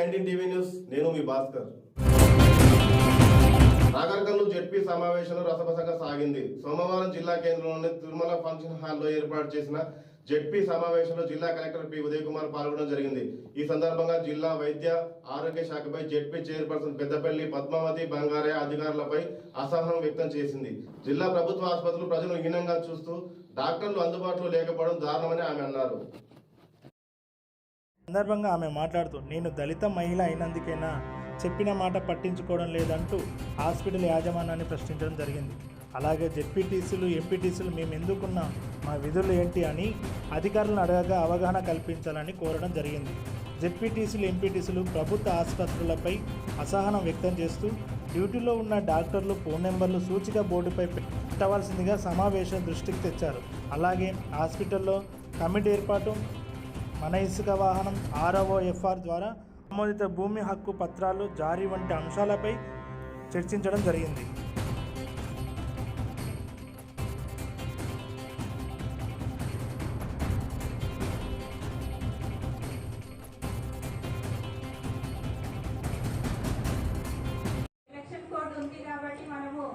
19 TV news నేను మీ Bhaskar. Nagar Kurnool ZP సమావేశంలో రసవసంగా సాగింది. సోమవారం జిల్లా కేంద్రంలోని తిరుమల ఫంక్షన్ హాల్లో ఏర్పాటు చేసిన జెడ్పీ సమావేశంలో జిల్లా కలెక్టర్ పి ఉదయ్ కుమార్ పాల్గొనడం జరిగింది. ఈ సందర్భంగా జిల్లా వైద్య ఆరోగ్య శాఖపై జెడ్పీ చైర్పర్సన్ పెద్దపల్లి పద్మావతి బంగారయ్య అధికారులపై అసహనం వ్యక్తం చేసింది. జిల్లా ప్రభుత్వ ఆసుపత్రులు ప్రజలను హీనంగా చూస్తూ డాక్టర్లు అందుబాటులో లేకపోవడం దారుణమని ఆమె అన్నారు. సందర్భంగా ఆమె మాట్లాడుతూ, నేను దళిత మహిళ అయినందుకైనా చెప్పిన మాట పట్టించుకోవడం లేదంటూ హాస్పిటల్ యాజమాన్యాన్ని ప్రశ్నించడం జరిగింది. అలాగే జెడ్పీటీసీలు ఎంపీటీసీలు మేము ఎందుకున్నాం, మా విధులు ఏంటి అని అధికారులను అడగగా అవగాహన కల్పించాలని కోరడం జరిగింది. జెడ్పీటీసీలు ఎంపీటీసీలు ప్రభుత్వ ఆసుపత్రులపై అసహనం వ్యక్తం చేస్తూ డ్యూటీలో ఉన్న డాక్టర్లు ఫోన్ నెంబర్లు సూచిక బోర్డుపై పెట్టవలసిందిగా సమావేశం దృష్టికి తెచ్చారు. అలాగే హాస్పిటల్లో కమిటీ ఏర్పాటు, మన ఇసుక వాహనం ROFR ద్వారా ఆమోదిత భూమి హక్కు పత్రాలు జారీ వంటి అంశాలపై చర్చించడం జరిగింది. ఎలక్షన్ కోడ్ ఉంది కాబట్టి మనము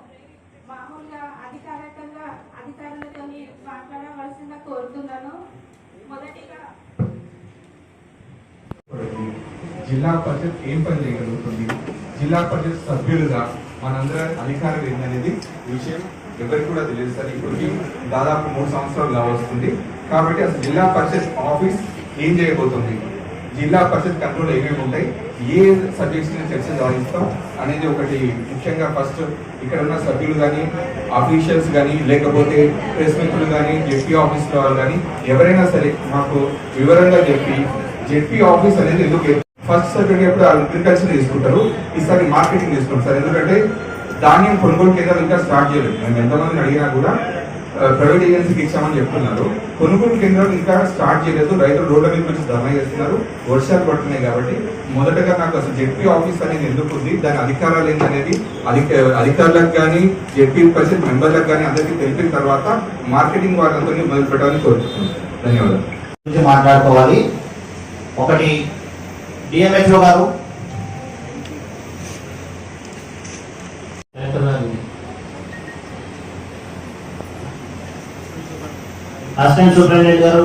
మామూలుగా అధికారులతో మాట్లాడవలసిందిగా కోరుతున్నాను. మొదటిగా జిల్లా పరిషత్ ఏం పని చేయగలుగుతుంది, జిల్లా పరిషత్ సభ్యులుగా మనందరం అధికారులు ఏందనేది విషయం ఎవరికి కూడా తెలియదు సార్. ఇప్పటికి దాదాపు 3 సంవత్సరాలు వస్తుంది. కాబట్టి అసలు జిల్లా పరిషత్ ఆఫీస్ ఏం చేయబోతుంది, జిల్లా పరిషత్ కంట్రోల్ ఏమేమి ఉంటాయి, ఏ సబ్జెక్ట్స్ ని చర్చ సాధిస్తాం అనేది ఒకటి ముఖ్యంగా ఫస్ట్ ఇక్కడ ఉన్న సభ్యులు కానీ అఫీషియల్స్ కానీ లేకపోతే ప్రెస్ మిత్రులు కానీ జెడ్పీ ఆఫీస్ వాళ్ళు కానీ ఎవరైనా సరే మాకు వివరంగా చెప్పి జెడ్పీ ఆఫీస్ అనేది ఎందుకు ఫస్ట్ సెకండ్ ఎప్పుడు అగ్రికల్చర్ తీసుకుంటారు, ఈసారి మార్కెటింగ్ తీసుకుంటారు సార్. ఎందుకంటే ధాన్యం కొనుగోలు కేంద్రాలు ఇంకా స్టార్ట్ చేయలేదు. మేము ఎంతమందిని అడిగినా కూడా ప్రైవేట్ ఏజెన్సీకి ఇచ్చామని చెప్తున్నారు. కొనుగోలు కేంద్రాలు ఇంకా స్టార్ట్ చేయలేదు. రైతులు రోడ్ల మీద వచ్చి ధర్నా చేస్తున్నారు. వర్షాలు పడుతున్నాయి కాబట్టి మొదటగా నాకు అసలు జెడ్పీ ఆఫీస్ అనేది ఎందుకు ఉంది, దాని అధికారాలు ఏంటనేది అధికారులకు కానీ జెడ్పీ పరిషత్ మెంబర్లకు కానీ అందరికీ తెలిపిన తర్వాత మార్కెటింగ్ వారంతో మొదలు పెట్టాలని కోరుతున్నాను. ధన్యవాదాలు. మాట్లాడుకోవాలి. ఒకటి డిఎంహెచ్ఓ గారు, అసిస్టెంట్ సూపరింటెండెంట్ గారు,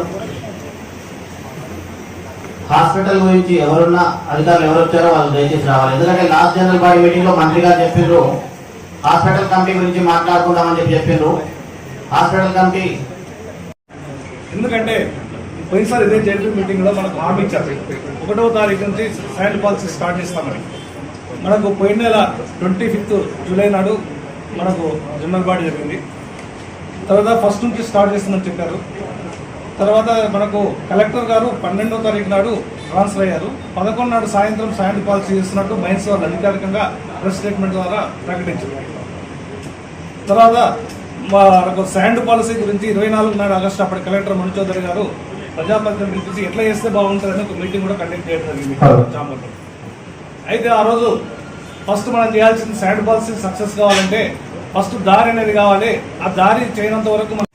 హాస్పిటల్ గురించి ఎవరున్నా అధికారులు ఎవరు వచ్చారో వాళ్ళు దయచేసి రావాలి. ఎందుకంటే లాస్ట్ జనరల్ బాడీ మీటింగ్ లో మంత్రి గారు చెప్పిండ్రు హాస్పిటల్ కమిటీ గురించి మాట్లాడుకుందామని చెప్పిండ్రు. హాస్పిటల్ కమిటీ ఎందుకంటే పోయినసారి ఇదే జేపీ మీటింగ్ లో మనకు హామీ ఇచ్చారు 1వ తారీఖు నుంచి శాండ్ పాలసీ స్టార్ట్ చేస్తామని. మనకు పోయిన నెల 25 జూలై నాడు మనకు జనరల్ బాడీ జరిగింది. తర్వాత 1 నుంచి స్టార్ట్ చేస్తామని చెప్పారు. తర్వాత మనకు కలెక్టర్ గారు 12వ తారీఖు నాడు ట్రాన్స్ఫర్ అయ్యారు. 11 నాడు సాయంత్రం శాండ్ పాలసీ చేస్తున్నట్టు మైన్స్ వాళ్ళు అధికారికంగా ప్రెస్ స్టేట్మెంట్ ద్వారా ప్రకటించారు. తర్వాత మనకు శాండ్ పాలసీ గురించి 24 నాడు ఆగస్టు అప్పటి కలెక్టర్ మను చౌదరి గారు ప్రజాప్రతినిధులు పిలిపించి ఎట్లా చేస్తే బాగుంటుందని ఒక మీటింగ్ కూడా కండక్ట్ చేయడం జరిగింది చాంబర్లో. అయితే ఆ రోజు ఫస్ట్ మనం చేయాల్సింది శాండ్ పాలసీ సక్సెస్ కావాలంటే ఫస్ట్ దారి అనేది కావాలి. ఆ దారి చేయనంత వరకు మనం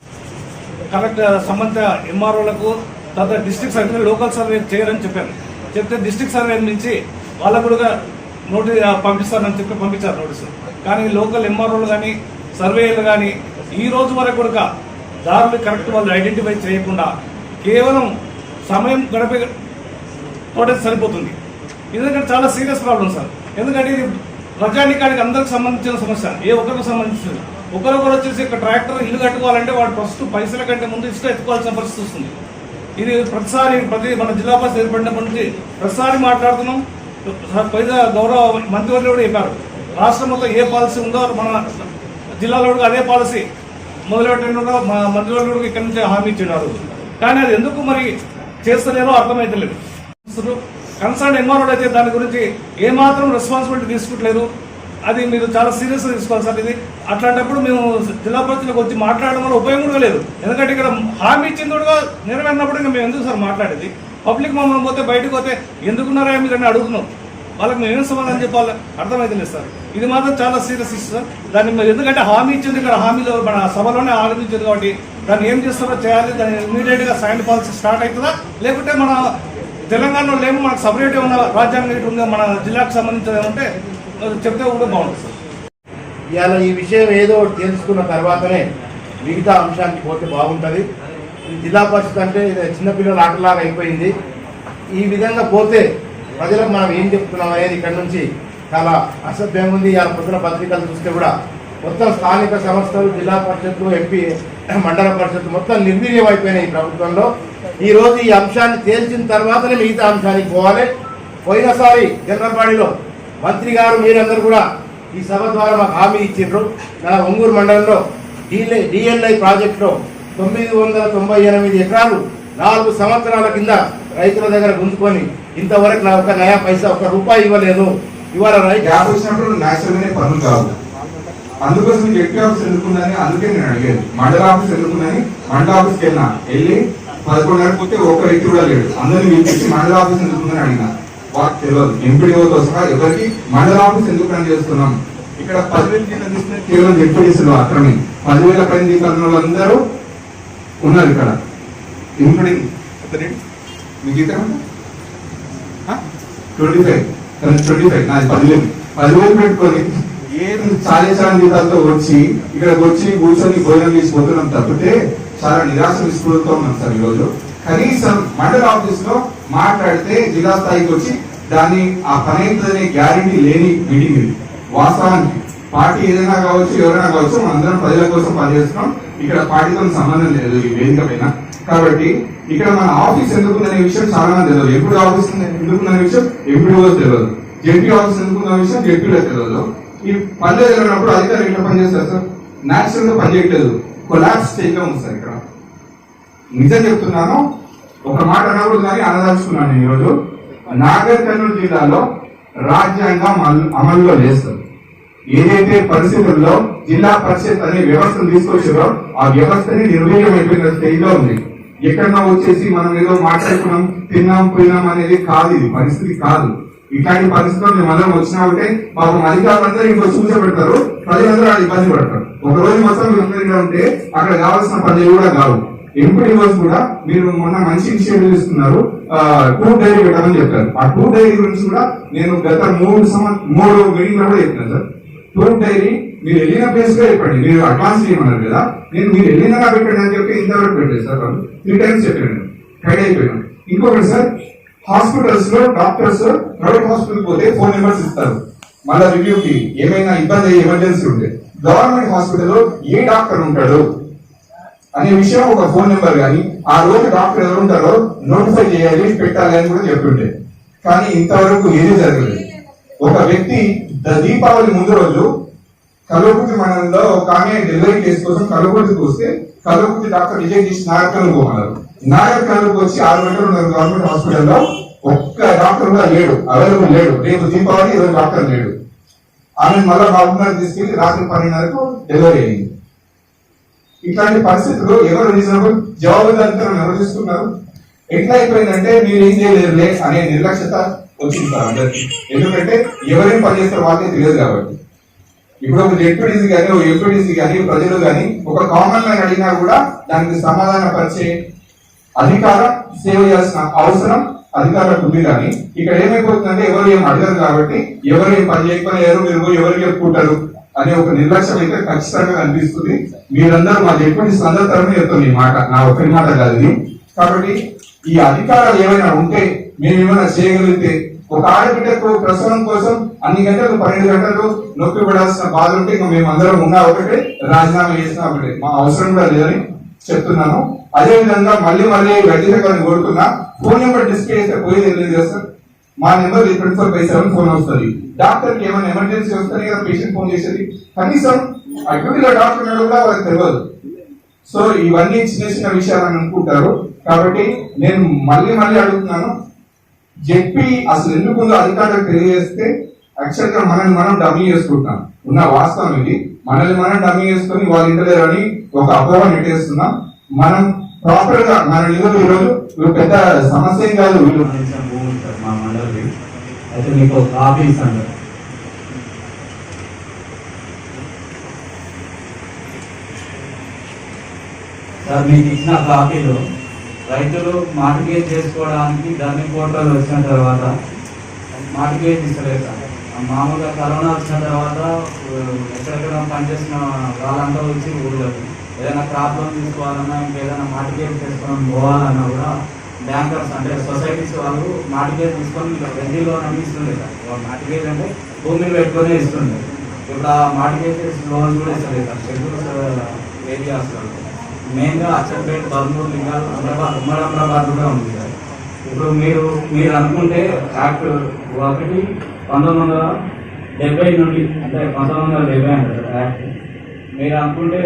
కలెక్టర్ సంబంధిత MROలకు తర్వాత డిస్ట్రిక్ట్ సర్వే లోకల్ సర్వే చేయరని చెప్పాను. చెప్తే డిస్ట్రిక్ట్ సర్వే నుంచి వాళ్ళకు కూడా నోటీస్ పంపిస్తారని చెప్పి పంపించారు నోటీసు. కానీ లోకల్ MROలు కానీ సర్వేలు కానీ ఈ రోజు వరకు కూడా దారులు కరెక్ట్ వాళ్ళు ఐడెంటిఫై చేయకుండా కేవలం సమయం గడిపే తోటే సరిపోతుంది. ఎందుకంటే చాలా సీరియస్ ప్రాబ్లం సార్. ఎందుకంటే ఇది ప్రజానికానికి అందరికి సంబంధించిన సమస్య, ఏ ఒక్కరికి సంబంధించింది. ఒకరొకరు వచ్చేసి ఇక్కడ ట్రాక్టర్ ఇల్లు కట్టుకోవాలంటే వాడు ఫస్ట్ పైసల కంటే ముందు ఇసుక ఎత్తుకోవాల్సిన పరిస్థితి వస్తుంది. ఇది ప్రతిసారి మన జిల్లా పరిషత్ ఏర్పడినప్పటి నుంచి ప్రతిసారి మాట్లాడుతున్నాం. గౌరవ మంత్రివర్యులు కూడా చెప్పారు రాష్ట్రం మొత్తం ఏ పాలసీ ఉందో మన జిల్లాలో కూడా అదే పాలసీ మొదలుపెట్టిన మంత్రివర్యులు ఇక్కడ నుంచి హామీ ఇచ్చినారు. కానీ అది ఎందుకు మరి చేస్తలేరో అర్థమైతలేదు. కన్సర్న్ MRO అయితే దాని గురించి ఏమాత్రం రెస్పాన్సిబిలిటీ తీసుకుంటలేరు. అది మీరు చాలా సీరియస్గా తీసుకోవాలి సార్. ఇది అట్లాంటప్పుడు మేము జిల్లా పరిషత్లకు వచ్చి మాట్లాడడం వల్ల ఉపయోగం కూడా లేదు. ఎందుకంటే ఇక్కడ హామీ ఇచ్చింది కూడా నెరవేరినప్పుడు మేము ఎందుకు సార్ మాట్లాడేది. పబ్లిక్ మమ్మల్ని పోతే బయటకు పోతే ఎందుకున్నారా మీరు అని అడుగుతున్నాం. వాళ్ళకి మేము ఏం సమాధానం చెప్పాలి అర్థమైతే లేదు సార్. ఇది మాత్రం చాలా సీరియస్ ఇష్యూ సార్. దాన్ని ఎందుకంటే హామీ ఇచ్చింది ఇక్కడ హామీలో మన సభలోనే ఆలోచించింది కాబట్టి దాన్ని ఏం చేస్తారో చేయాలి. దాన్ని ఇమీడియట్గా శాండ్ పాలసీ స్టార్ట్ అవుతుందా లేకుంటే మన తెలంగాణలో ఏమో మనకు సపరేట్ ఏమన్నా రాజ్యాంగం ఇటు ఉందో మన జిల్లాకు సంబంధించిన ఉంటే చెప్తే కూడా బాగుంటుంది సార్. ఇవాళ ఈ విషయం ఏదో ఒకటి తెలుసుకున్న తర్వాతనే మిగతా అంశానికి పోతే బాగుంటుంది. ఈ జిల్లా పరిషత్ అంటే ఇది చిన్నపిల్లల ఆటలాగా అయిపోయింది. ఈ విధంగా పోతే ప్రజలకు మనం ఏం చెప్తున్నాం అనేది ఇక్కడ నుంచి చాలా అసభ్యంగా ఉంది. ఇవాళ పొద్దున పత్రికలు చూస్తే కూడా మొత్తం స్థానిక సంస్థలు, జిల్లా పరిషత్లు, ఎంపీ, మండల పరిషత్ మొత్తం నిర్వీర్యం అయిపోయినాయి ఈ ప్రభుత్వంలో. ఈరోజు ఈ అంశాన్ని తేల్చిన తర్వాతనే మిగతా అంశానికి పోవాలి. పోయినసారి జనరల్ బాడీలో మంత్రి గారు మీరందరూ కూడా ఈ సభ ద్వారా మాకు హామీ ఇచ్చిండ్రు. నా ఒంగూరు మండలంలో డిఎల్ఐ ప్రాజెక్టులో 998 ఎకరాలు 4 సంవత్సరాల కింద రైతుల దగ్గర గుంజుకొని ఇంతవరకు నా ఒక నయా పైసా, ఒక్క రూపాయి ఇవ్వలేదు. ఇవాళ గ్యాప్ వచ్చినప్పుడు న్యాచురల్గానే పనులు కావు. అందుకోసం జెడ్పీ ఆఫీస్ ఎందుకుందని అందుకే నేను అడిగాను. మండల ఆఫీస్ ఎందుకుందని మండల ఆఫీస్కి వెళ్ళి 11:30 పోతే ఒక్క వ్యక్తి కూడా లేడు. అందరినీ పిలిపించి మండల ఆఫీస్ ఎందుకుందని అడిగిన. వాళ్ళకి తెలియదు. ఎంపీడీఓతో సహా ఎవరికి మండల ఆఫీస్ ఎందుకు రన్ చేస్తున్నాం, ఇక్కడ 10,000 కింద తీసుకుని కేవలం జెడ్పీడీసీలు మాత్రమే 10,000 పైన తీసుకున్న వాళ్ళందరూ ఉన్నారు ఇక్కడ. ఇంక్లూడింగ్ మీకు జీతం 25 నాది 10,000 పెట్టుకొని చాలా జీతాలతో వచ్చి ఇక్కడికి వచ్చి కూర్చొని భోజనం తీసుకుపోతున్నాం తప్పితే చాలా నిరాశ నిస్పృహతో ఉన్నాం సార్. ఈరోజు కనీసం మండల ఆఫీస్ లో మాట్లాడితే జిల్లా స్థాయికి వచ్చి దాన్ని ఆ పని అవుతుందనే గ్యారంటీ లేని మీటింగ్ ఇది. వాస్తవానికి పార్టీ ఏదైనా కావచ్చు, ఎవరైనా కావచ్చు, మనందరం ప్రజల కోసం పనిచేస్తున్నాం. ఇక్కడ పార్టీతో సంబంధం లేదు ఈ వేదిక పైన. కాబట్టి ఇక్కడ మన ఆఫీస్ ఎందుకుందనే విషయం చాలా మంది తెలియదు. ఎప్పుడు ఆఫీస్ ఎందుకుందనే విషయం ఎంపీడీఓ తెలియదు. జెడ్పీ ఆఫీస్ ఎందుకున్న విషయం జెడ్పీలో తెలియదు. ఈ పనులు జరిగినప్పుడు అధికారులు ఎట్లా పనిచేస్తారు సార్? న్యాచురల్ గా పనిచేయట్లేదు. కొలాప్స్ స్టేజ్ లో ఉంది సార్. ఇక్కడ నిజం చెప్తున్నాను, ఒక మాట అనకూడదు కానీ అనదలుచుకున్నాను. ఈరోజు నాగర్ కర్నూలు జిల్లాలో రాజ్యాంగం అమలులో లేదు. ఏదైతే పరిస్థితుల్లో జిల్లా పరిషత్ అనే వ్యవస్థను తీసుకొచ్చారో ఆ వ్యవస్థని నిర్వీర్యం అయిపోయిన స్టేజ్ లో ఉంది. ఎక్కడన్నా వచ్చేసి మనం ఏదో మాట్లాడుకున్నాం, తిన్నాం, పోయినాం అనేది కాదు. ఇది పరిస్థితి కాదు. ఇట్లాంటి పరిస్థితుల్లో మేమందరం వచ్చినామంటే పాపం అధికారులందరూ ఇంకో చూసబెడతారు, ప్రజలందరూ ఇబ్బంది పడతారు. ఒక రోజు మొత్తం మీరు ఉంటే అక్కడ కావాల్సిన పనులు కూడా కావు. ఎంపీడీఓస్ కూడా మీరు మొన్న మంచి ఇనిషియేటివ్ ఇస్తున్నారు, టూర్ డైరీ పెట్టామని చెప్పారు. ఆ టూర్ డైరీ గురించి కూడా నేను గత 3 మీటింగ్ లో కూడా చెప్పినాను సార్. టూర్ డైరీ మీరు వెళ్ళిన ప్లేస్ గా చెప్పండి. మీరు అడ్వాన్స్ చేయమన్నారు కదా, నేను మీరు వెళ్ళినగా పెట్టండి అని చెప్పి ఇంతవరకు పెట్టలేదు సార్. 3 times చెప్పాను, టైడ్ అయిపోయాను. ఇంకొకటి సార్, హాస్పిటల్స్ లో డాక్టర్స్ ప్రైవేట్ హాస్పిటల్ పోతే 4 numbers ఇస్తారు మళ్ళీ రివ్యూకి. ఏమైనా ఇబ్బంది ఎమర్జెన్సీ ఉంటే గవర్నమెంట్ హాస్పిటల్లో ఏ డాక్టర్ ఉంటాడు అనే విషయం ఒక ఫోన్ నెంబర్ కానీ ఆ రోజు డాక్టర్ ఎవరు ఉంటారో నోటిఫై చేయాలి, పెట్టాలి అని కూడా చెప్తుంటే, కానీ ఇంతవరకు ఏది జరగలేదు. ఒక వ్యక్తి దీపావళి ముందు రోజు కల్వకుర్తి మండలంలో ఒక ఆమె డెలివరీ కేసు కోసం కల్వకుర్తికి వస్తే కల్వకుర్తి డాక్టర్ రిజెక్ట్ చేసి నాగర్కర్నూలు పోమన్నారు. నాగర్కర్నూలుకి వచ్చి 6 గంటలు ఉన్నారు గవర్నమెంట్ హాస్పిటల్లో. ఒక్క డాక్టర్ కూడా లేడు, అవైలబుల్ లేడు. రేపు దీపావళి, ఈరోజు డాక్టర్ లేడు. ఆమె మళ్ళీ బాబుగారు తీసుకెళ్లి రాత్రి 12:30కు డెలివరీ అయింది. ఇట్లాంటి పరిస్థితులు ఎవరు రీజనబుల్ జవాబుదారితనం ఎవరు తీసుకున్నారు? ఎట్లా అయిపోయిందంటే మీరు ఏం చేయలేరులే అనే నిర్లక్ష్యత వచ్చింది సార్ అందరికి. ఎందుకంటే ఎవరేం పనిచేస్తారో వాళ్ళకే తెలియదు కాబట్టి. ఇప్పుడు ఒక జెడ్పీటీసీ కానీ, ఒక ఎంపీటీసీ కానీ, ప్రజలు కానీ ఒక కామన్ మ్యాన్ అడిగినా కూడా దానికి సమాధాన పరిచే అధికారం, సేవ చేయాల్సిన అవసరం అధికారులకు ఉంది. కానీ ఇక్కడ ఏమైపోతుందంటే ఎవరు ఏం అడగరు కాబట్టి ఎవరు ఏం పని చేయకపోయినా మీరు ఎవరికి చెప్పుకుంటారు అనే ఒక నిర్లక్ష్యం అయితే ఖచ్చితంగా కనిపిస్తుంది. మీరందరూ మా జెడ్పీటీసీ అందరి తరఫున చెప్తాను ఈ మాట, నా ఒక్కరి మాట కాదు ఇది. కాబట్టి ఈ అధికారాలు ఏమైనా ఉంటే, మేము ఏమైనా చేయగలిగితే, ఒక ఆడబిడ్డకు ప్రసవం కోసం అన్ని గంటలు 12 గంటలు నొప్పి పడాల్సిన బాధ ఉంటే ఇంకా మేము అందరం ఉన్నా ఒకటే, రాజీనామా చేసినా ఒకటే, మా అవసరం కూడా లేదని చెప్తున్నాను. అదే విధంగా మళ్ళీ గడ్డిని కోరుతున్నా, ఫోన్ నెంబర్ డిస్ప్లే చేస్తే పోయేది ఏం లేదు సార్. మా నెంబర్ 24/7 ఫోన్ వస్తుంది. డాక్టర్ కి ఏమైనా ఎమర్జెన్సీ వస్తుంది కదా పేషెంట్ ఫోన్ చేసేది, కనీసం ఆ డ్యూటీలో డాక్టర్ ఉన్నాడు కూడా వాళ్ళకి తెలియదు. సో ఇవన్నీ చిన్న విషయాలని అనుకుంటారు. కాబట్టి నేను మళ్ళీ అడుగుతున్నాను, జెడ్పీ అసలు ఎందుకుందో అధికారులకు తెలియజేస్తే యాక్చువల్ గా మనల్ని మనం డమ్మీ చేసుకుంటున్నాం. ఉన్న వాస్తవం ఇది. మనల్ని మనం డమ్మీ చేసుకుని వాళ్ళు ఇంటలేరని ఒక అపోహ నెట్టేస్తున్నాం. మనం ప్రాపర్ గా మన నిధులు ఈరోజు పెద్ద సమస్య ఏం కాదు. మా మండలి అయితే మీకు కాపీ ఇస్తాను సార్. మీకు ఇచ్చిన కాపీలో రైతులు మార్టిగేజ్ చేసుకోవడానికి ధరణి పోర్టల్ వచ్చిన తర్వాత మార్టిగేజ్ ఇస్తలేదు సార్. మామూలుగా కరోనా వచ్చిన తర్వాత ఎక్కడెక్కడ పనిచేసిన వాళ్ళంతా వచ్చి ఊళ్ళోకి ఏదైనా క్రాప్ లోన్ తీసుకోవాలన్నా ఇంకేదైనా మార్టిగేజ్ చేసుకొని పోవాలన్నా కూడా బ్యాంకర్స్ అంటే సొసైటీస్ వాళ్ళు మార్టిగేజ్ తీసుకొని వెండి లోన్ అని ఇస్తుండే సార్. మార్టిగేజ్ అంటే భూమిని పెట్టుకొని ఇస్తుండే. ఇప్పుడు ఆ మార్టిగేజ్ లోన్స్ కూడా ఇస్తలేదు సార్. షెడ్యూల్ ఏరియాస్ మెయిన్గా అచ్చంపేట, బర్నూరు, లింగాలు, ఉమ్మరాబాద్ కూడా ఉంది సార్. ఇప్పుడు మీరు అనుకుంటే యాక్ట్ 1970 నుండి అంటే 1970 అంటారు యాక్ట్. మీరు అనుకుంటే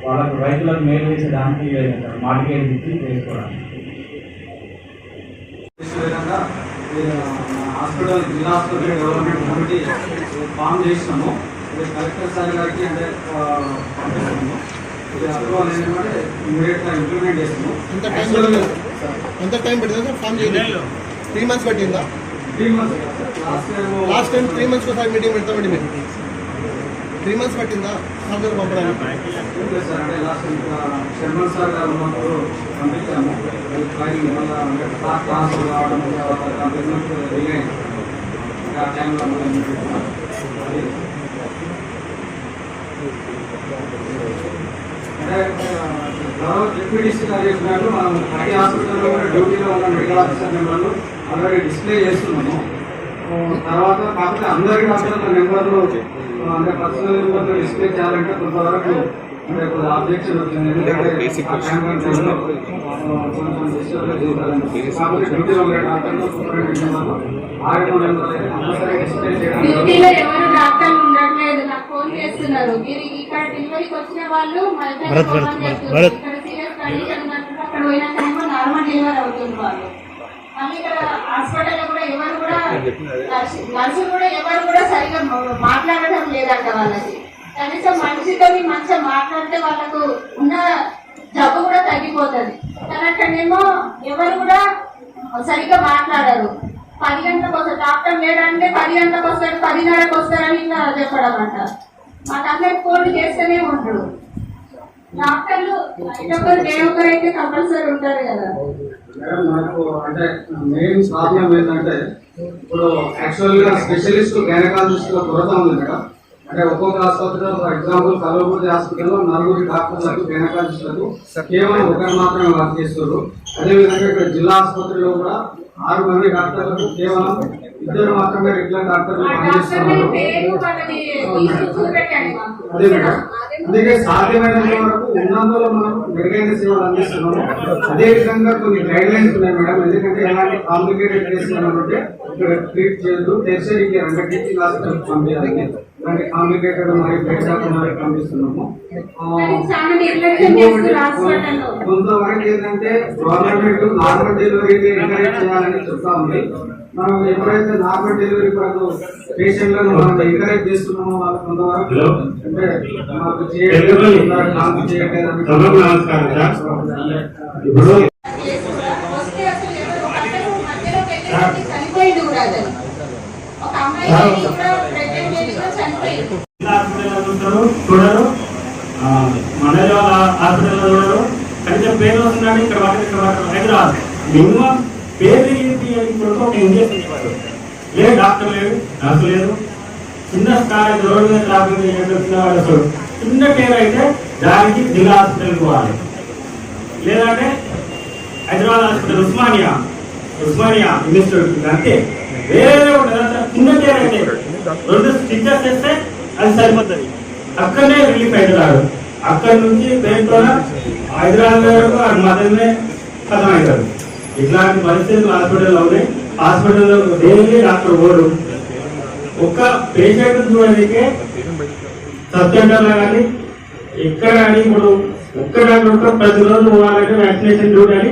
వాళ్ళకు రైతులకు మేలు చేసేదానికి లేదంటారు మార్టిగేజ్ ఇచ్చి చేసుకోవడానికి. హాస్పిటల్ జిల్లా హాస్పిటల్ డెవలప్మెంట్ కమిటీ ఫామ్ చేసినాము. కలెక్టర్ సార్ గారికి అంటే పంపిస్తున్నాము. ఇది అప్రూవల్ ఏంటంటే ఇమీడియట్గా ఇంప్లిమెంట్ చేస్తున్నాము. ఎంత టైం పట్టిందా సార్ ఫామ్ చేయాలి? 3 months పట్టిందా? 3 months. లాస్ట్ టైం 3 months ఒకసారి మీటింగ్ పెడతామండి మేము. 3 months పట్టిందా సార్ పంపడానికి? సార్ అంటే లాస్ట్ శర్మన్ సార్ గారు ఉన్నప్పుడు పంపించాము. ఫైల్ మళ్ళీ క్లాస్ రావడం ఆ టైంలో అంటే డిప్యూటీసీ గారు చెప్పినట్టు మనం ప్రతి హాస్పిటల్లో కూడా డ్యూటీలో ఉన్న మెడికల్ ఆఫీసర్ నెంబర్లు ఆల్రెడీ డిస్ప్లే చేస్తున్నాము. తర్వాత కాకపోతే అందరి డాక్టర్ల నెంబర్లు అంటే పర్సనల్ నెంబర్లు డిస్ప్లే చేయాలంటే కొంతవరకు అంటే కొద్దిగా ఆబ్జెక్షన్ వచ్చింది. ఎందుకంటే కొంచెం డిస్టర్బ్ చేయాలంటే కాకపోతే డ్యూటీలో ఉండే డాక్టర్లు సూపరింటెండెంట్ నెంబర్లు ఆర్ఎంఓ నెంబర్లు అయితే కంపల్సరీ డిస్ప్లే చేయడం. డ్యూటీలో ఎవరు డాక్టర్లు ఉండట్లేదు. నాకు ఫోన్ చేస్తున్నారు. మీరు ఇక్కడ డెలివరీకి వచ్చిన వాళ్ళు ఇక్కడ సీరియస్ కండిషన్ ఉన్నట్టు అక్కడ పోయినాకేమో నార్మల్ డెలివరీ అవుతుంది వాళ్ళు. మళ్ళీ ఇక్కడ హాస్పిటల్లో కూడా ఎవరు కూడా నర్సులు కూడా ఎవరు కూడా సరిగా మాట్లాడటం లేదంట వాళ్ళకి. కనీసం మనిషితో మంచిగా మాట్లాడితే వాళ్ళకు ఉన్న జబ్బు కూడా తగ్గిపోతుంది. కానీ అక్కడేమో ఎవరు కూడా సరిగ్గా మాట్లాడరు. 10 గంటలకు వస్తారు డాక్టర్ లేడంటే 10 గంటలకు వస్తారు, 10:30కు వస్తారని ఇంకా చెప్పడం అంట. మాకు అందరికి ఫోన్ చేస్తూనే ఉంటాడు. డాక్టర్లు ఏ ఒక్కరైతే కంపల్సరీ ఉంటారు కదా. మేడం నాకు అంటే మెయిన్ ప్రాబ్లం ఏంటంటే ఇప్పుడు యాక్చువల్గా స్పెషలిస్ట్ గైనకాలజిస్టుల కొరత ఉంది మేడం. అంటే ఒక్కొక్క ఆసుపత్రిలో ఫర్ ఎగ్జాంపుల్ కల్వకుర్తి హాస్పిటల్లో 4 డాక్టర్లకు గైనకాలజిస్టులకు కేవలం ఒకరు మాత్రమే వర్క్ చేస్తారు. అదేవిధంగా ఇక్కడ జిల్లా ఆసుపత్రిలో కూడా 6 మంది డాక్టర్లకు కేవలం 2 మాత్రమే రెగ్యులర్ డాక్టర్లు పనిచేస్తున్నారు. అదే మేడం, అందుకే సాధ్యమైనంత వరకు ఉన్నందులో మనం మెరుగైన సేవలు అందిస్తున్నాము. అదేవిధంగా కొన్ని గైడ్ లైన్స్ ఉన్నాయి మేడం. ఎందుకంటే ఎలాంటి కాంప్లికేటెడ్ కేసులు ఉంటే ఇక్కడ ట్రీట్ చేయొద్దు, టెర్షరీ కేర్ అంటే టీచింగ్ హాస్పిటల్ పంపించాలి. ఇలాంటి కాంప్లికేటెడ్ మరియు బయట పంపిస్తున్నాము. కొంతవరకు ఏంటంటే గవర్నమెంట్ నార్మల్ డెలివరీని ఎంకరేజ్ చేయాలని చెప్తా ఉంది. మనం ఎప్పుడైతే నార్మల్ డెలివరీ కొరకు పేషెంట్లను మనం ఎంకరేజ్ చేస్తున్నామో వాళ్ళు కొంతవరకు అంటే మాకు చనిపోయింది కూడా ఒక అమ్మాయి చూడరు, మనలో హాస్పిటల్లో చూడరు. కనీసం పేరు వస్తున్నాడు ఇక్కడ హైదరాబాద్ మినిమం పేరు ఏంటి అని ఒక ఇంజక్షన్ ఇవ్వరు. లేదు డాక్టర్ లేడు, నర్సు లేదు. చిన్న స్థాయి రోడ్డు మీద ట్రాఫిక్ చిన్నవాడు అసలు చిన్న పేరు అయితే దానికి జిల్లా హాస్పిటల్కి పోవాలి. లేదంటే హైదరాబాద్ హాస్పిటల్ ఉస్మానియా ఇన్స్టిట్యూట్ అంతే. వేరే ఉంటుంది చిన్న పేరు అయితే 2 స్టిచెస్ చేస్తే అది సరిపోతుంది. అక్కడనే రిలీఫ్ అవుతున్నాడు. అక్కడి నుంచి పేరుతో హైదరాబాద్ వరకు అది మాత్రమే ఖతం అవుతారు. ఇట్లాంటి పరిస్థితులు హాస్పిటల్లో ఉన్నాయి. హాస్పిటల్లో డైలీ డాక్టర్ ఓడు ఒక్క పేషెంట్ చూడడానికి సబ్ సెంటర్లో కానీ ఎక్కడ కానీ ఇప్పుడు ఒక్క డాక్టర్ ప్రతిరోజు పోవాలంటే వ్యాక్సినేషన్ డ్యూటీ అని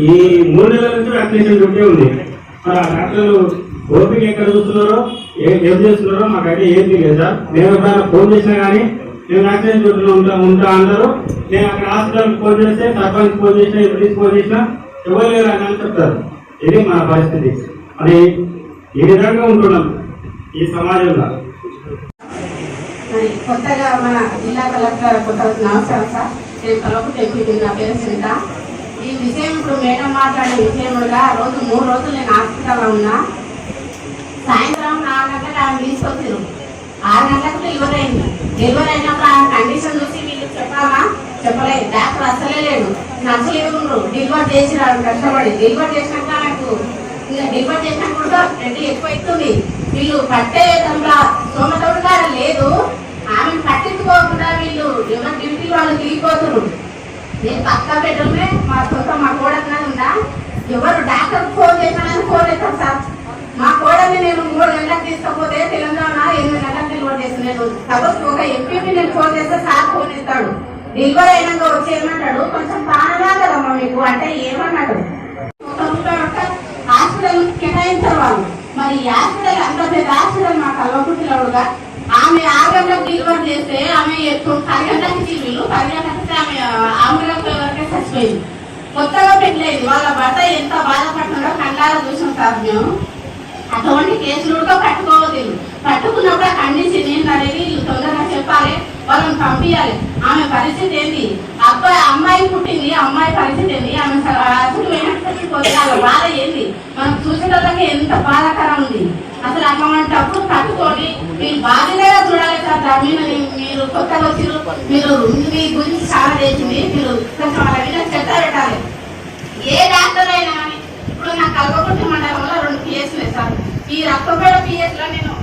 ఈ 3 నెలల నుంచి వ్యాక్సినేషన్ డ్యూటీ ఉంది. మరి ఆ డాక్టర్లు ఓపిక ఎక్కడ చూస్తున్నారో ఏం చేస్తున్నారో మాకైతే ఏం తెలియదు సార్. నేను ఎప్పుడైనా ఫోన్ చేసినా కానీ నేను వ్యాక్సినేషన్ డ్యూటీలో ఉంటా అన్నారు. నేను అక్కడ హాస్పిటల్కి ఫోన్ చేస్తే సర్పంచ్ ఫోన్ చేసినా ఎవరికి ఫోన్ చేసినా ఎవరు లేరు అని చెప్తారు. ఇది మన పరిస్థితి. అది ఈ విధంగా ఉంటున్నాం ఈ సమాజంలో. కొత్తగా మన జిల్లా కలెక్టర్ కొత్త నమస్కారం సార్. నేను కలవకు చెప్పి నా పేరు సునీత. విషయం ఇప్పుడు మేడం మాట్లాడే విషయంగా రోజు 3 రోజులు నేను హాస్పిటల్లో ఉన్నా. సాయంత్రం 4 గంటలకు ఆమె తీసుకొచ్చారు. 6 గంటలకు డెలివరీ అయింది. డెలివరీ అయినప్పుడు ఆమె కండిషన్ చూసి వీళ్ళు చెప్పాలా చెప్పలేదు. డాక్టర్ అసలే లేడు, నర్సులు ఇవ్వరు. డెలివరీ చేసి కష్టపడి డెలివరీ చేసినాక నాకు ఇంకా డెలివరీ చేసినాక కూడా బ్లడ్ ఎక్కువ అవుతుంది. వీళ్ళు పట్టే సోమతోడు కాడ లేదు. ఆమెను పట్టించుకోకుండా వీళ్ళు ఎవరి డ్యూటీ వాళ్ళు తిరిగిపోతున్నారు. నేను పక్క పెట్టడమే మా కోడలు ఉందా, ఎవరు డాక్టర్ ఫోన్ చేసినానని ఫోన్ చేస్తాను సార్. మా కోడల్ని నేను 3 గంటలకు తీసుకపోతే తెలంగాణ 8 గంటలకు డెలివరీ చేస్తున్నాను. కాబట్టి ఒక ఎంపీపీ నేను ఫోన్ చేస్తే సార్ ఫోన్ చేస్తాడు. డెలివరీ అయినాక వచ్చి ఏమంటాడు, కొంచెం పానగా కదమ్మా మీకు అంటే ఏమన్నాడు. హాస్పిటల్ కేటాయించారు వాళ్ళు. మరి హాస్పిటల్ అంత పెద్ద హాస్పిటల్ మా కల్వకుట్టిలోడుగా ఆమె 6 గంటలకు డెలివరీ చేస్తే ఆమె 10 గంటలకు చిల్లు 10 గంటలకు ఆమె అంబులెన్స్ వరకే చచ్చిపోయింది. కొత్తగా పెట్టలేదు. వాళ్ళ భర్త ఎంత బాధపడుతున్నాడో కళ్ళారా చూసాం సార్ మేము. అటువంటి కేసులు కూడా పట్టుకోవద్దు. పట్టుకున్నప్పుడు ఆ కండిషన్ ఏంటనేది తొందరగా చెప్పాలి, వాళ్ళని పంపించాలి. ఆమె పరిస్థితి ఏంటి, అమ్మాయి పుట్టింది, అమ్మాయి పరిస్థితి ఏంటి, ఆమె అసలు వెనక్కి బాధ ఏంటి మనకు చూసేటోళ్ళకి ఎంత బాధాకరం ఉంది. అసలు అటువంటిప్పుడు పట్టుకొని మీరు బాధ్యతగా చూడాలి సార్. దాని మీద మీరు కొత్తగా వచ్చారు, మీరు మీ గురించి చాలా చేసింది, మీరు కొంచెం వాళ్ళ మీద శ్రద్ధ పెట్టాలి. ఏ డాక్టర్ అయినా కానీ ఇప్పుడు నా కల్వకుర్తి మండలంలో 2 పిఎస్ లేదు సార్. ఈ రక్తపేడ పిఎస్ లో నేను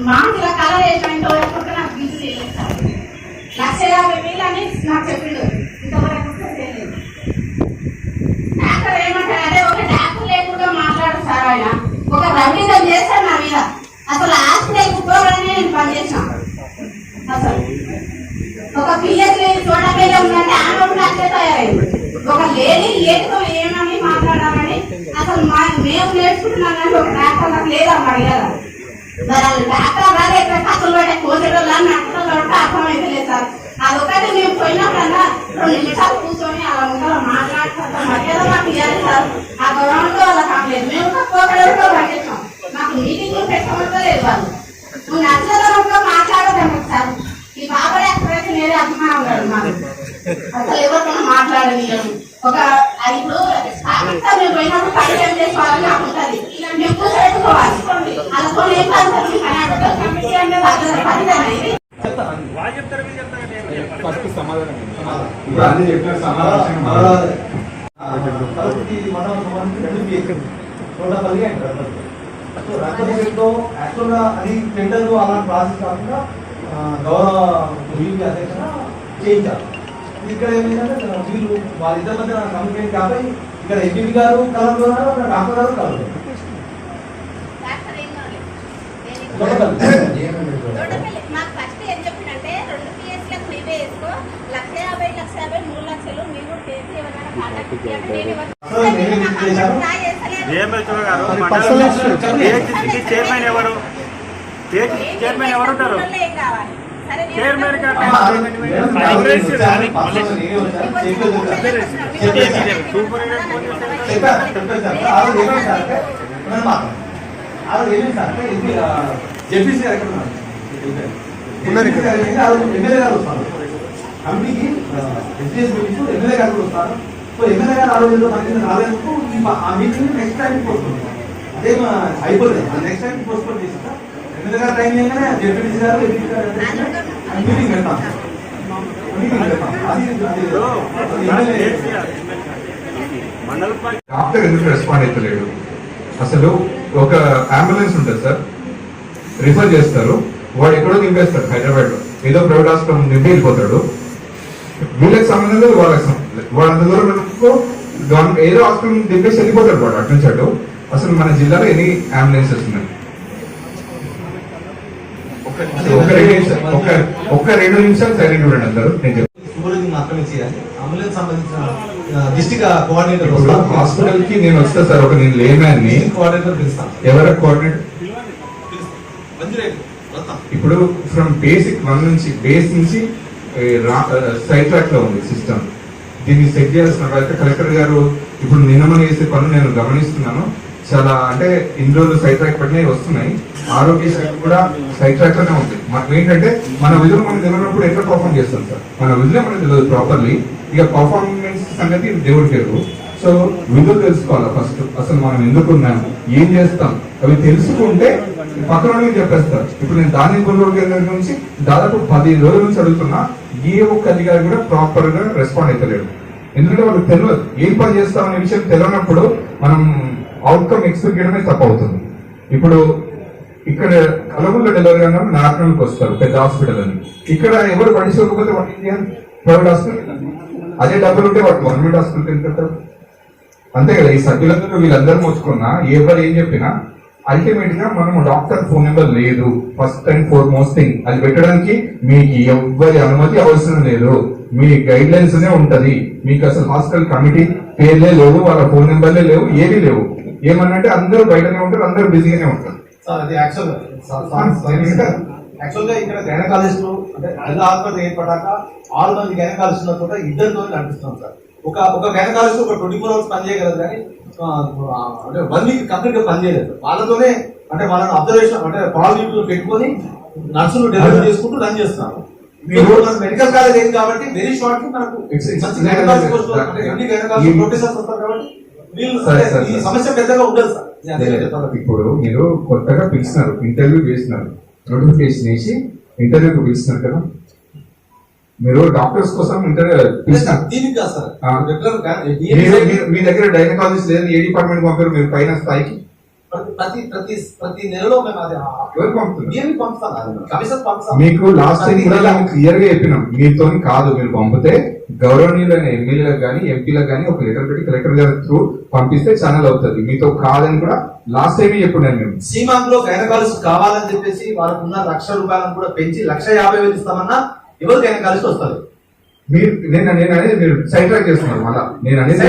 మాటల కలర్ వేసినంత వరకు నాకు బిజీ చేయలేదు సార్. 1,50,000 అని నాకు చెప్పిండు, ఇంతవరకు చేయలేదు. డాక్టర్ ఏమంటారు, అదే ఒక డాక్టర్ లేకుండా మాట్లాడు సార్. ఆయన ఒక రవీంద్రం చేశారు నా మీద. అసలు హాస్పిటల్ పోవాలని నేను పనిచేసాను. అసలు ఒక పిఎస్ చూడబోయే ఉందంటే ఆమె కూడా అట్లే తయారైంది. ఒక లేడీతో ఏమని మాట్లాడాలని అసలు మేము నేర్చుకుంటున్నాం. ఒక డాక్టర్ నాకు లేదమ్మా కదా. మరి డాక్టర్ రాదు ఎక్కడ కథలు పడే కోసేటోళ్ళ నక్కలు అర్థమైతే లేదు సార్. అదొకటి మేము పోయినప్పుడన్నా 2 నిమిషాలు కూర్చొని అలా ముందర మాట్లాడుకుంటాం. మధ్యలో మాకు ఇవ్వాలి సార్. ఆ గవర్నమెంట్ వాళ్ళ కాలేదు. మేము పోకడంతో పనిచేస్తాం. మాకు మీటింగ్లు పెట్టమంటే లేదు వాళ్ళు. నువ్వు నచ్చడంతో మాట్లాడదాం సార్. ఈ బాబా డాక్టర్ అయితే నేనే అభిమానం ఉన్నాడు మాకు. అసలు ఎవరికైనా మాట్లాడనియడం ఒక ఇప్పుడు మేము పోయినప్పుడు పరిచయం చేసుకోవాలని నాకు ఉంటుంది. మేము కూర్చోబెట్టుకోవాలి. అలా కొన్ని ఏం కాదు సార్. కమిటీ అంటే పదిదాన్ని ఫస్ట్ సమాధానం ఇప్పుడు అన్ని చెప్పిన సమాధానం అది టెండర్ అలా ప్రాసెస్ కాకుండా గౌరవ వీళ్ళకి అధ్యక్షన చేయించారు. ఇక్కడ ఏమైందంటే వీళ్ళు వాళ్ళిద్దరి మధ్య కమ్యూనికేట్ కాబట్టి ఇక్కడ ఎంపీ గారు కలర్లో ఉన్నారు, అక్కడ డాక్టర్ గారు కలర్లో మాకు ఫస్ట్ ఏం చెప్పిందంటే 2 పిఎస్లకు నీవే వేసుకో, 1,50,000, 3 లక్షలు మీరు కూడా చేసి ఏమైనా కాంటాక్ట్ చైర్మన్ ఎవరు ఉంటారు? జెడ్పీసీ గారు ఎక్కడ ఉన్నారు? ఎమ్మెల్యే గారు వస్తారు కమిటీకి. ఎస్డిఎస్ మీటింగ్ ఎమ్మెల్యే గారు కూడా వస్తారు. సో ఎమ్మెల్యే గారు ఆలోచనలో మనకి రాలేందుకు ఆ మీటింగ్ నెక్స్ట్ టైం పోస్ట్ అదే అయిపోలేదు. నెక్స్ట్ టైం పోస్ట్ చేస్తా. ఎమ్మెల్యే గారు టైం లేగానే జెడ్పీసీ గారు మీటింగ్ పెడతాం. డాక్టర్ ఎందుకు రెస్పాండ్ అవుతలేడు? అసలు ఒక అంబులెన్స్ ఉంటుంది సార్, రిఫర్ చేస్తారు, వాడు ఎక్కడో దింపేస్తాడు హైదరాబాద్ లో, ఏదో ప్రైవేట్ హాస్పిటల్ దింపి వెళ్ళిపోతాడు. వీళ్ళకి సంబంధం లేదు, వాళ్ళకి వాడు అంత దూరం ఏదో హాస్పిటల్ దింపేసి వెళ్ళిపోతాడు వాడు అటు నుంచి అటు. అసలు మన జిల్లాలో ఎన్ని అంబులెన్సెస్ ఉన్నాయి? ఒక్క 2 నిమిషాలు సైలెంట్ చూడండి అందరూ. నేను మాత్రమే చేయాలి. అంబులెన్స్ సంబంధించిన డిస్ట్రిక్ట్ కోఆర్డినేటర్ హాస్పిటల్ కి నేను వస్తా సార్. ఒక నేను లేమ్యాన్ ని కోఆర్డినేటర్ పిలుస్తాను. ఎవరు కోఆర్డినేటర్? ఇప్పుడు ఫ్రమ్ బేసిక్ 1 నుంచి బేస్ నుంచి సైడ్ ట్రాక్ లో ఉంది సిస్టమ్. దీన్ని సెట్ చేయాల్సిన అయితే కలెక్టర్ గారు ఇప్పుడు నిన్నమని చేసే పనులు నేను గమనిస్తున్నాను. చాలా అంటే ఇన్ని రోజులు సైడ్ ట్రాక్ పడినవి వస్తున్నాయి. ఆరోగ్య శాఖ కూడా సైడ్ ట్రాక్ లోనే ఉంది. మనకు ఏంటంటే మన విధులు మనకు తెలియనప్పుడు ఎట్లా పర్ఫార్మ్ చేస్తాం సార్. మన విధులే మనకు తెలియదు ప్రాపర్లీ. ఇక పర్ఫార్మెన్స్ సంగతి దేవుడికి తెలుగు. సో విలువ తెలుసుకోవాలి ఫస్ట్. అసలు మనం ఎందుకున్నాం, ఏం చేస్తాం, అవి తెలుసుకుంటే పక్కన వాళ్ళకి చెప్పేస్తారు. ఇప్పుడు నేను ధాన్యం కొనుగోలు కేంద్రం నుంచి దాదాపు 10 రోజుల నుంచి అడుగుతున్నా, ఏ ఒక్క అధికారి కూడా ప్రాపర్ గా రెస్పాండ్ అవుతలేడు. ఎందుకంటే వాళ్ళకి తెలియదు ఏం పని చేస్తాం అనే విషయం తెలియనప్పుడు మనం అవుట్కమ్ ఎక్స్పెక్ట్ చేయడమే తప్పు అవుతుంది. ఇప్పుడు ఇక్కడ కలగుల్లో డెలివరీ అన్న నార్మల్కి వస్తారు పెద్ద హాస్పిటల్ అని, ఇక్కడ ఎవరు పట్టించుకోకపోతే వాటి ప్రైవేట్ హాస్పిటల్, అదే డబ్బులు ఉంటే వాటి గవర్నమెంట్ హాస్పిటల్కి వెళ్తారు. అంతే కదా. ఈ సభ్యులందరూ వీళ్ళందరూ మోచుకున్నా ఎవరు ఏం చెప్పినా అల్టిమేట్ గా మనం డాక్టర్ ఫోన్ నెంబర్ లేదు. ఫస్ట్ అండ్ ఫార్మోస్ట్ థింగ్ అది పెట్టడానికి మీకు ఎవ్వరి అనుమతి అవసరం లేదు. మీ గైడ్ లైన్స్ నే ఉంటది. మీకు అసలు హాస్పిటల్ కమిటీ పేర్లే లేవు, వాళ్ళ ఫోన్ నెంబర్లే లేవు, ఏవి లేవు. ఏమన్నంటే అందరూ బయటనే ఉంటారు, అందరూ బిజీగానే ఉంటారు. సార్ అది యాక్చువల్గా ఇక్కడ గైనకాలజిస్టులు అంటే జిల్లా హాస్పిటల్ ఏర్పడ్డాక 6 మంది గైనకాలజిస్టుల కూడా 2 నడిపిస్తున్నాం సార్. ఒక గైనకాలజిస్ట్ ఒక 24 hours పని చేయగలదు కానీ అంటే 1 week కంప్లీట్ గా పని చేయలేదు. వాళ్ళతోనే అంటే వాళ్ళని అబ్జర్వేషన్ అంటే పాజిటివ్ పెట్టుకొని నర్సులు డెలివరీ చేసుకుంటూ రన్ చేస్తున్నారు. మెడికల్ కాలేజ్ అయింది కాబట్టి వెరీ షార్ట్ మనకు ప్రొఫెసర్స్ వస్తారు కాబట్టి ఈ సమస్య పెద్దగా ఉండదు సార్. ఇప్పుడు మీరు కొత్తగా పిలిచినారు, ఇంటర్వ్యూ చేసినారు, నోటిఫికేషన్ వేసి ఇంటర్వ్యూకి పిలిచినారు కదా. మీరు డాక్టర్స్ కోసం ఇంటర్వ్యూ పిలిచినారు. మీ దగ్గర డైనకాలజిస్ట్ లేదు, ఏ డిపార్ట్మెంట్ పంపారు మీరు పైన స్థాయికి? ప్రతి నెలలో మీకు లాస్ట్ టైం కూడా మేము క్లియర్ గా చెప్పినాం, మీతో కాదు మీరు పంపితే గౌరవనీయులైన ఎమ్మెల్యేలకు కానీ ఎంపీలకు కానీ ఒక లెటర్ పెట్టి కలెక్టర్ గారి త్రూ పంపిస్తే ఛానల్ అవుతుంది. మీతో కాదని కూడా లాస్ట్ టైం చెప్పినాను మేము. సీమాంలో గైనకాలజిస్ట్ కావాలని చెప్పేసి వాళ్ళకు ఉన్న ₹1,00,000 కూడా పెంచి 1,50,000 ఇస్తామన్నా ఎవరు గైనకాలజిస్ట్ వస్తారు? నేను అనేది మీరు సైడ్ ట్రాక్ చేస్తున్నారు. మళ్ళా నేను అనేది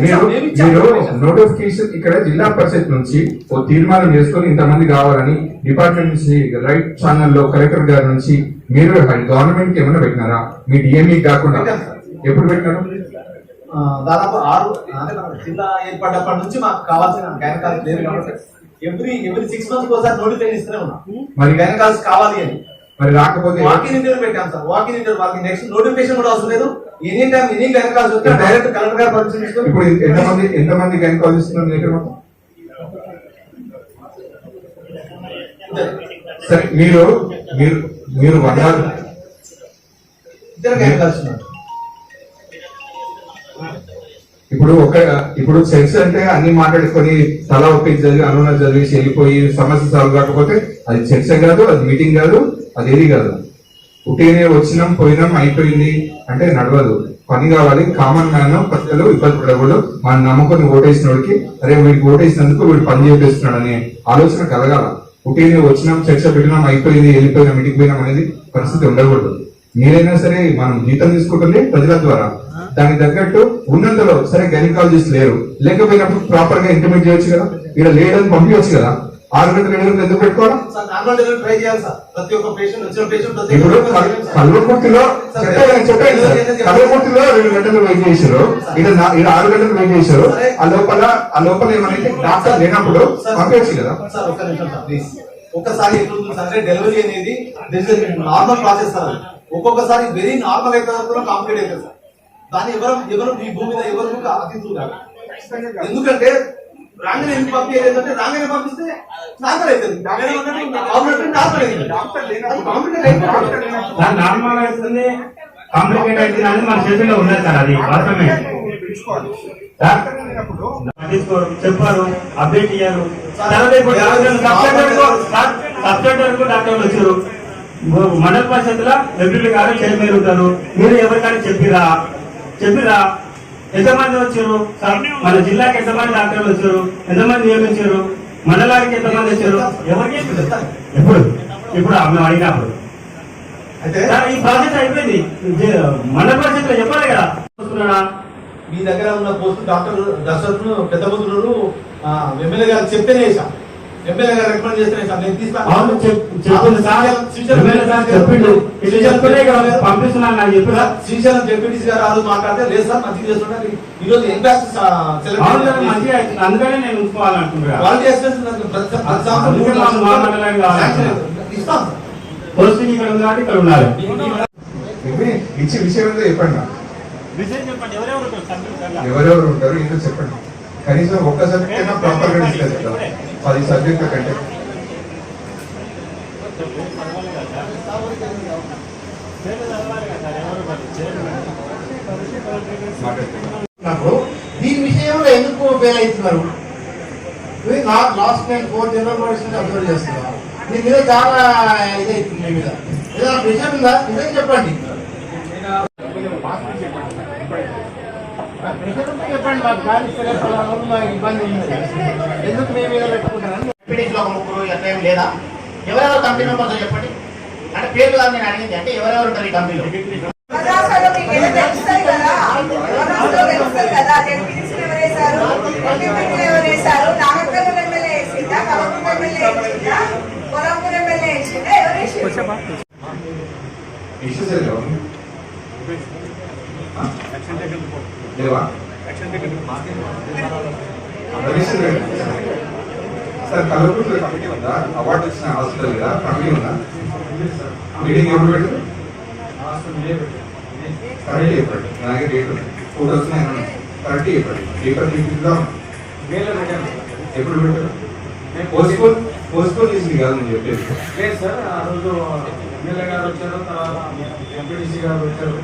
మీరు నోటిఫికేషన్ ఇక్కడ జిల్లా పరిషత్ నుంచి ఓ తీర్మానం చేసుకొని ఇంతమంది కావాలని డిపార్ట్మెంట్ నుంచి రైట్ ఛానల్లో కలెక్టర్ గారి నుంచి మీరు గవర్నమెంట్ కి ఏమైనా పెట్టినారా? మీ డిఎంఈ కాకుండా ఎప్పుడు పెట్టినారు? దాదాపు 6 అంటే జిల్లా ఏర్పడ్డప్పటి నుంచి మాకు కావాల్సిన గైనకాలజిస్ట్ లేదు కాబట్టి ఎవ్రీ 6 months ఒకసారి నోటిఫికేషన్ ఇస్తూనే ఉన్నాం మరి గైనకాలజిస్ట్ కావాలి అని. మరి రాకపోతే వాకింగ్ ఇంటర్వ్యూ పెట్టాం సార్. వాకింగ్ ఇంటర్వ్యూ వాళ్ళకి నెక్స్ట్ నోటిఫికేషన్ కూడా అవసరం లేదు. ఎనీ టైం ఎనీ గైనకాలజిస్ట్ వస్తే డైరెక్ట్ కలెక్టర్ గారు పర్మిషన్ తీసుకొని. ఇప్పుడు ఎంతమంది గైనకాలజిస్ట్ ఉన్నారు మీ దగ్గర? సరే మీరు 1 ఇద్దరు గైనకాలజిస్ట్ ఉన్నారు. ఇప్పుడు సెక్స్ అంటే అన్ని మాట్లాడుకొని తల ఒప్పి చదివి అనున్నది చదివేసి వెళ్ళిపోయి సమస్య సాల్వ్ కాకపోతే అది చర్చ కాదు, అది మీటింగ్ కాదు, అది ఏది కాదు. పుట్టినే వచ్చినాం పోయినాం అయిపోయింది అంటే నడవదు. పని కావాలి. కామన్ మ్యాన్ ప్రజలు ఇబ్బంది పడకూడదు. మన నమ్మకం ఓటేసిన వాడికి అరే వీడికి ఓటేసినందుకు వీడు పని చేపిస్తున్నాడు అనే ఆలోచన కలగాల. పుట్టినే వచ్చినాం చర్చ పెట్టినాం అయిపోయింది వెళ్ళిపోయినాం ఇంటికి పోయినాం అనేది పరిస్థితి ఉండకూడదు. మీరైనా సరే మనం జీతం తీసుకుంటుంది ప్రజల ద్వారా, దానికి తగ్గట్టు ఉన్నంతలో సరే గైనకాలజిస్ట్ లేరు, లేకపోయినప్పుడు ప్రాపర్ గా ఇంటిమేట్ చేయొచ్చు కదా. ఇక్కడ లేడని పంపించవచ్చు కదా. 6 గంటల ఎందుకు పెట్టుకోవడం? ఇప్పుడు కల్వకుర్తిలో 2 గంటలు వెయిట్ చేశారు, ఇక్కడ 6 గంటలు వెయిట్ చేశారు. ఆ లోపల ఏమైనా డాక్టర్ లేనప్పుడు పంపించచ్చు కదా. ఒక్కసారి అంటే డెలివరీ అనేది నార్మల్ ప్రాసెస్ సార్. ఒక్కొక్కసారి వెరీ నార్మల్ అయితే కాంప్లికేట్ అవుతుంది సార్. దాన్ని ఎవరు ఈ భూమి మీద ఎవరు అతిథులు కాదు. ఎందుకంటే రాంగనే ఎందుకు పంపించలేదంటే రాంగనే పంపిస్తే నార్మల్ అవుతుంది. నార్మల్ అవుతుంది, కాంప్లికేట్ అవుతుంది అని మన చేతుల్లో ఉన్నది సార్. అది వాస్తవమే. చెప్పారు, అప్డేట్ ఇయ్యారు. సబ్జెక్ట్ డాక్టర్లు వచ్చారు. మండల పరిషత్తులో ఎంపీలు గారు చైర్మన్ ఉంటారు. మీరు ఎవరికైనా చెప్పిరా ఎంతమంది వచ్చారు? మన జిల్లాకి ఎంతమంది డాక్టర్లు వచ్చారు? ఎంతమంది నియమించారు? మండలానికి ఎంతమంది వచ్చారు? ఎవరికి ఇప్పుడు మేము అడిగినప్పుడు ఈ ప్రాసెస్ అయిపోయింది. మండల పరిషత్లో చెప్పాలి కదా. మీ దగ్గర ఉన్న పోస్ట్ డాక్టర్ దశరథ్ పెద్ద మంత్రులు ఎమ్మెల్యే గారు చెప్తేనే వేసాం. ఎమ్మెల్యే గారు రికమెండ్ చేస్తేనే సార్ నేను తీసుకున్నాను. శ్రీశైలం జెడ్పీటీసీ గారు ఆ రోజు మాట్లాడితే లేదు సార్ మంచిగా చేస్తున్నారు. ఈ రోజు ఇంపాక్ట్ అందుకనే నేను ఉంచుకోవాలనుకుంటున్నాను. క్వాలిటీ ఎక్స్పెన్స్ ఇస్తాం సార్. పోస్టింగ్ ఇక్కడ ఉంది కాబట్టి ఇక్కడ ఉండాలి. ఇచ్చే విషయం చెప్పండి. ఎవరెవరు ఉంటారు ఇంకా చెప్పండి. కనీసం ఒక్క సబ్జెక్ట్ అయినా ప్రాపర్ గా డిస్కస్ చేద్దాం. 10 సబ్జెక్టుల కంటే దీని విషయంలో ఎందుకు ఫెయిల్ అవుతున్నారు? లాస్ట్ నేను 4 జనరల్ బాడీస్ అబ్జర్వ్ చేస్తున్నాను. మీ మీద చాలా ఇదవుతుంది. మీ మీద ఏదైనా విషయం ఉందా? నిజం చెప్పండి. చెప్పండి, మాకు గాలి ఇబ్బంది ఉంది, ఎందుకు మీ మీద పెట్టుకుంటారని. ఎంపీటీసీలో ఒక ముగ్గురు ఎట్లా ఏం లేదా? ఎవరెవరు కమిటీ మెంబర్స్ చెప్పండి. అంటే పేర్లు కాదు నేను అడిగింది, అంటే ఎవరెవరు ఉంటారు ఈ కమిటీలో? సార్ కలవకుంట్ల కమిటీ ఉందా? అవార్డు వచ్చిన హాస్పిటల్ కదా కమిటీ ఉందా? మీటింగ్ ఎప్పుడు పెట్టారు? కరెక్ట్ చెప్పండి. అలాగే డేట్ ఉంది, ఫోటోస్ కరెక్ట్ చెప్పండి. పేపర్ తీసుకుందాం. ఎప్పుడు పెట్టారు? పోస్ట్పోన్ చేసింది కాదు నేను చెప్పేది. లేదు సార్, ఆ రోజు ఎమ్మెల్యే గారు వచ్చారు, తర్వాత ఎంపీటీసీ గారు వచ్చారు,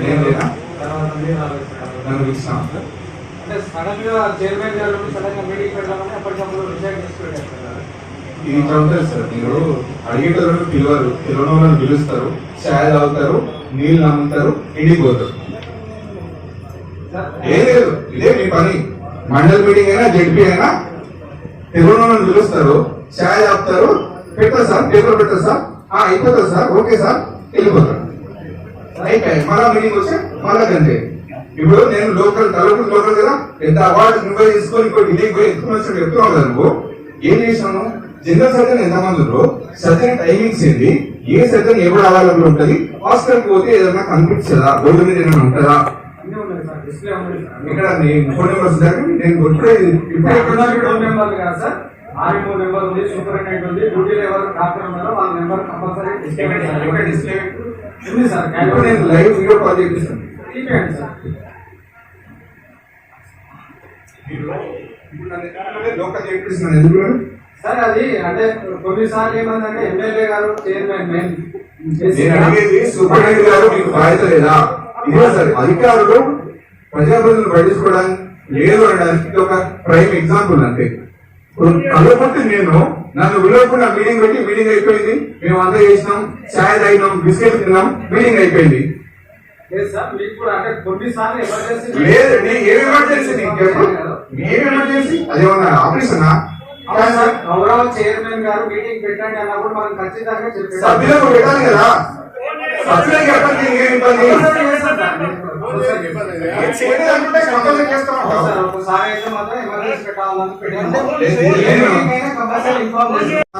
నేను లేదా తర్వాత మీరు నన్ను పిలిచినా? అంటే సడన్ గా చైర్మన్ గారు సడన్ గా మీటింగ్ పెడదామని అప్పటికప్పుడు డిసైడ్ చేసి పెట్టారు సార్. ఇది చదువుతారు సార్. మీరు అడిగేటోళ్ళని పిలవరు, పిలవని వాళ్ళని పిలుస్తారు, ఛాయ్ తాగుతారు, నీళ్ళు నమ్ముతారు, ఇంటికి పోతారు. ఏం లేదు, ఇదే మీ పని. మండల్ మీటింగ్ అయినా జడ్పీ అయినా పిలవని వాళ్ళని పిలుస్తారు, ఛాయ్ తాగుతారు, పెట్టారు సార్, పేపర్ పెట్టారు సార్, అయిపోతారు సార్, ఓకే సార్, వెళ్ళిపోతారు. అయిపోయాయి. మళ్ళా మీటింగ్ వచ్చి మళ్ళా కంటే ఇప్పుడు నేను లోకల్ తలపూర్ లోకల్ కదా, ఎంత అవార్డు నువ్వే తీసుకొని ఇంకో ఢిల్లీకి పోయి ఎత్తుకుని వచ్చి చెప్తున్నావు కదా. నువ్వు ఏం చేసాను? జనరల్ సర్జన్ ఎంతమంది ఉన్నారు, సర్జన్ టైమింగ్స్ ఏంటి, ఏ సర్జన్ ఎప్పుడు అవైలబుల్ ఉంటుంది, హాస్పిటల్కి పోతే ఏదైనా కనిపించదా, బోర్డు మీద ఏమైనా ఉంటుందా? ఇక్కడ ఫోన్ నెంబర్స్ నేను ఫోన్ నెంబర్ కాదు సార్, ఆర్ఎంఓ నెంబర్ ఉంది, సూపరింటెండెంట్ ఉంది, డ్యూటీలో ఎవరు డాక్టర్ ఉన్నారో వాళ్ళ నెంబర్ కంపల్సరీ డిస్ప్లే ఉంది సార్. నేను లైవ్ వీడియో కాల్ చేపిస్తాను సార్. లోకల్ చేపిస్తున్నాను ఎందుకు? సార్ అది అంటే కొన్నిసార్లు ఏమంటే ఎమ్మెల్యే గారు చైర్మన్ నేను అడిగేది సూపరింటెండెంట్ గారు మీకు బాధ్యత లేదా? ఇదే సార్, అధికారులు ప్రజాప్రతినిధులు పట్టించుకోవడానికి లేదు అనడానికి ఇది ఒక ప్రైమ్ ఎగ్జాంపుల్. అంతే. కలవకుంటే నేను నన్ను విలువకుండా మీటింగ్ పెట్టి మీటింగ్ అయిపోయింది, మేము అంతా చేసినాం, ఛాయ్ తాగినాం, బిస్కెట్ తిన్నాం, మీటింగ్ అయిపోయింది. లేదండి, ఏం ఎమర్జెన్సీ? ఏం ఎమర్జెన్సీ? అదేమన్నా ఆపరేషనా? గౌరవ చైర్మన్ గారు మీటింగ్ పెట్టండి అన్నప్పుడు మనం ఖచ్చితంగా సభ్యులకు పెట్టాలి కదా. సభ్యులకు ఎప్పటికీ ఏం ఇబ్బంది?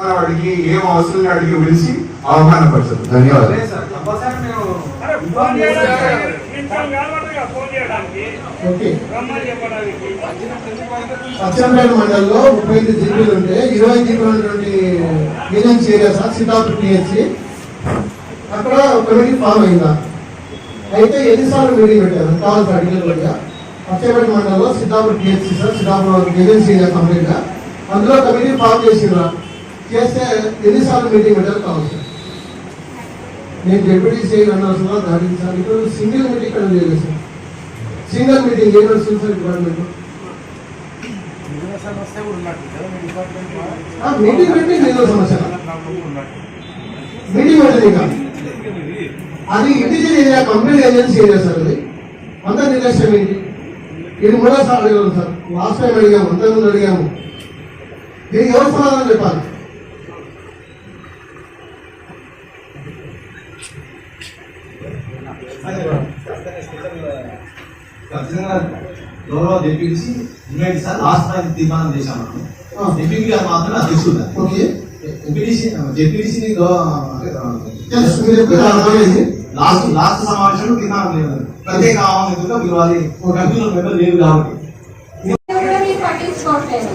వాడికి ఏం అవసరం అడిగి పిలిచి అవమానపరచదు. ధన్యవాదాలు. అచ్చంపేట మండలంలో 35 జీబీలు ఉంటే 20 జీబీలు ఉన్నటువంటి ఏజెన్సీ ఏరియా సార్ సిద్ధాపూర్ టీహెచ్సి. అక్కడ కమిటీ ఫామ్ అయిందా? అయితే ఎన్నిసార్లు మీటింగ్ పెట్టారు కావాలి అడిగినట్టుగా. అచ్చంపేట మండలంలో Siddapur THC sir, Siddapur agency area complete గా అందులో కమిటీ ఫామ్ చేసిరా, చేస్తే ఎన్నిసార్లు మీటింగ్ పెట్టారు కావాలి సార్. నేను డిప్యూటీ సీఎం అన్నారు దానికి సార్ ఇప్పుడు సింగిల్ మీటింగ్ ఇక్కడ చేయలేదు సార్. సింగిల్ మీటింగ్ ఏం వస్తుంది సార్ డిపార్ట్మెంట్? మీటింగ్ పెట్టి ఏదో సమస్య మీటింగ్ పెట్టదు. ఇక అది individual area complete agency area sir. అది అంతా నిర్లక్ష్యం ఏంటి? ఇది 3వ సార్ అడిగాము సార్. లాస్ట్ టైం అడిగాము, అంతకుముందు అడిగాము. దీనికి ఎవరు సమాధానం చెప్పాలి? గౌరవ deputy invite sir last time తీర్మానం చేశాము. డిప్యూటీ గారు మాత్రమే అధ్యక్షుడు. ఓకే, జెడ్పీటీసీ లాస్ట్ సమావేశంలో తీర్మానం లేదు. ప్రత్యేక ఆహ్వానితులుగా మీరు అది కమిటీలో మెంబర్ లేవు కాబట్టి పట్టించుకోవట్లేదు.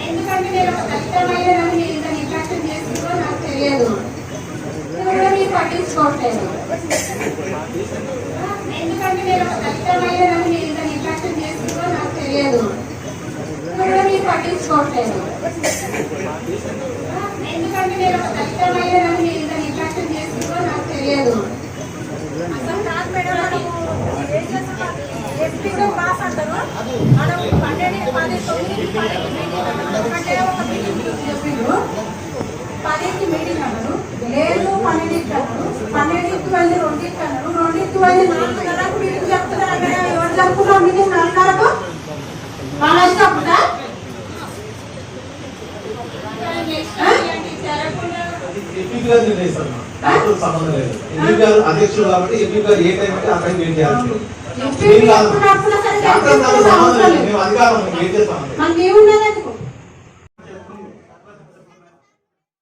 ఎందుకంటే నేను కష్టమైన నాకు ఇంట్రాక్షన్ చేస్తుందో నాకు తెలియదు. మీరు పట్టించుకోవట్లేదు. ఎందుకంటే మీరు ఒక దళిత మహిళలను మీరు ఇంత నిర్లక్ష్యం చేస్తుందో నాకు తెలియదు. కూడా మీరు పట్టించుకోవట్లేదు. ఎందుకంటే మీరు ఒక దళిత మహిళలను మీరు ఇంత నిర్లక్ష్యం చేస్తుందో నాకు తెలియదు. అసలు కాదు మేడం, మనము ఏం చేస్తాం, ఎస్పీతో పాస్ అంటారు. మనం 12, 10, 9, 10 మీటింగ్ అన్నారు. అంటే ఒక మీటింగ్ చెప్పిండ్రు, 10కి మీటింగ్ అన్నారు. లేదు 12కి అన్నారు. 12కి వెళ్ళి 2కి అన్నారు. 2కి వెళ్ళి 4:30కు మీటింగ్ చెప్తున్నారు. అక్కడ ఎవరు చెప్తున్నారు మీటింగ్ 4:30కు? వాళ్ళ ఇష్టపడా ఎంపీ గారు నిర్ణయిస్తారు, దాంతో సంబంధం లేదు. ఎంపీ గారు అధ్యక్షుడు కాబట్టి ఎంపీ గారు ఏ టైం అంటే ఆ టైం వెయిట్ చేయాలి. మేము అధికారం ఏం చేస్తాం.